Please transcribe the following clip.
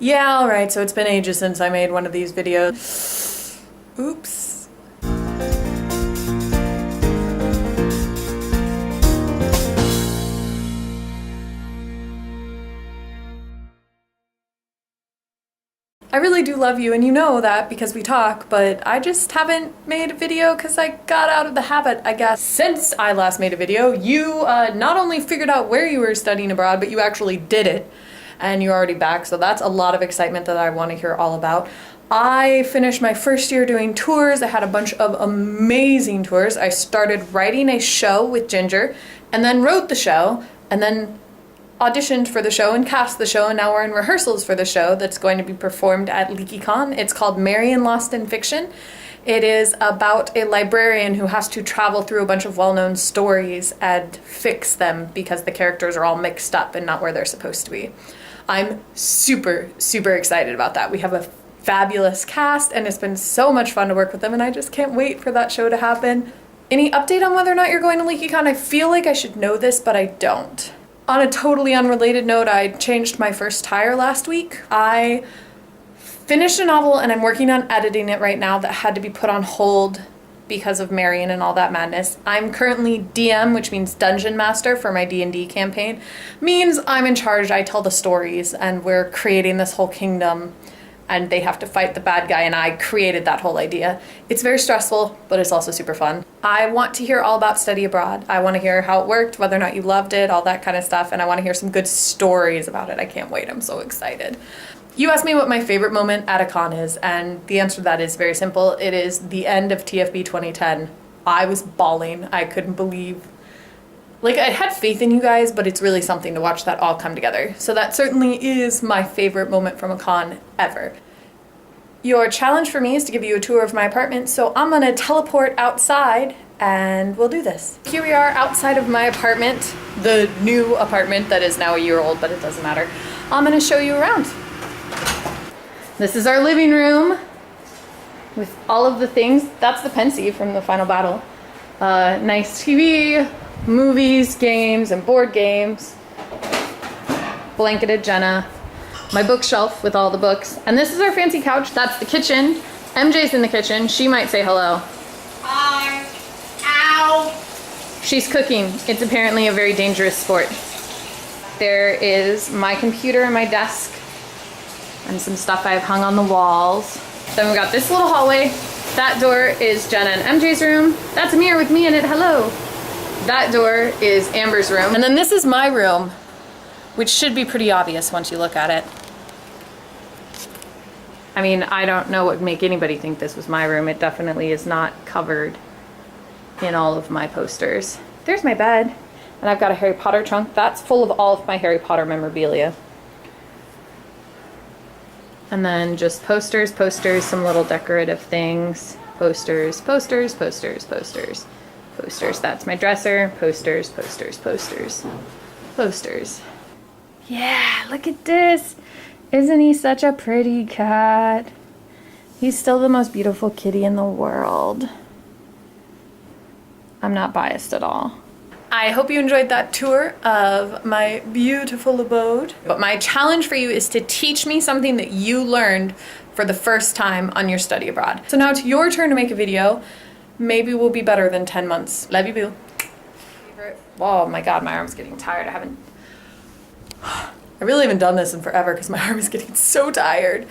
Yeah, alright, so it's been ages since I made one of these videos. Oops. I really do love you, and you know that because we talk, but I just haven't made a video because I got out of the habit, I guess. Since I last made a video, you not only figured out where you were studying abroad, but you actually did it, and you're already back, so that's a lot of excitement that I want to hear all about. I finished my first year doing tours. I had a bunch of amazing tours. I started writing a show with Ginger, and then wrote the show, and then auditioned for the show and cast the show, and now we're in rehearsals for the show that's going to be performed at LeakyCon. It's called Marian Lost in Fiction. It is about a librarian who has to travel through a bunch of well-known stories and fix them because the characters are all mixed up and not where they're supposed to be. I'm super, super excited about that. We have a fabulous cast and it's been so much fun to work with them, and I just can't wait for that show to happen. Any update on whether or not you're going to LeakyCon? I feel like I should know this, but I don't. On a totally unrelated note, I changed my first tire last week. I finished a novel and I'm working on editing it right now that had to be put on hold because of Marian and all that madness. I'm currently DM, which means Dungeon Master for my D&D campaign. Means I'm in charge, I tell the stories, and we're creating this whole kingdom and they have to fight the bad guy, and I created that whole idea. It's very stressful, but it's also super fun. I want to hear all about study abroad. I want to hear how it worked, whether or not you loved it, all that kind of stuff, and I want to hear some good stories about it. I can't wait, I'm so excited. You asked me what my favorite moment at a con is, and the answer to that is very simple. It is the end of TFB 2010. I was bawling. I couldn't believe, like, I had faith in you guys, but it's really something to watch that all come together. So that certainly is my favorite moment from a con ever. Your challenge for me is to give you a tour of my apartment, so I'm gonna teleport outside and we'll do this. Here we are outside of my apartment, the new apartment that is now a year old, but it doesn't matter. I'm gonna show you around. This is our living room with all of the things. That's the pensieve from the final battle. Nice TV, movies, games, and board games. Blanketed Jenna. My bookshelf with all the books. And this is our fancy couch. That's the kitchen. MJ's in the kitchen. She might say hello. Hi. Ow. She's cooking. It's apparently a very dangerous sport. There is my computer and my desk and some stuff I've hung on the walls. Then we got this little hallway. That door is Jenna and MJ's room. That's a mirror with me in it. Hello. That door is Amber's room. And then this is my room, which should be pretty obvious once you look at it. I mean, I don't know what would make anybody think this was my room. It definitely is not covered in all of my posters. There's my bed. And I've got a Harry Potter trunk. That's full of all of my Harry Potter memorabilia. And then just posters, posters, some little decorative things. Posters, posters, posters, posters. Posters, that's my dresser. Posters, posters, posters. Posters. Yeah, look at this. Isn't he such a pretty cat? He's still the most beautiful kitty in the world. I'm not biased at all. I hope you enjoyed that tour of my beautiful abode. But my challenge for you is to teach me something that you learned for the first time on your study abroad. So now it's your turn to make a video. Maybe we'll be better than 10 months. Love you, boo. Oh my God, my arm's getting tired. I really haven't done this in forever because my arm is getting so tired.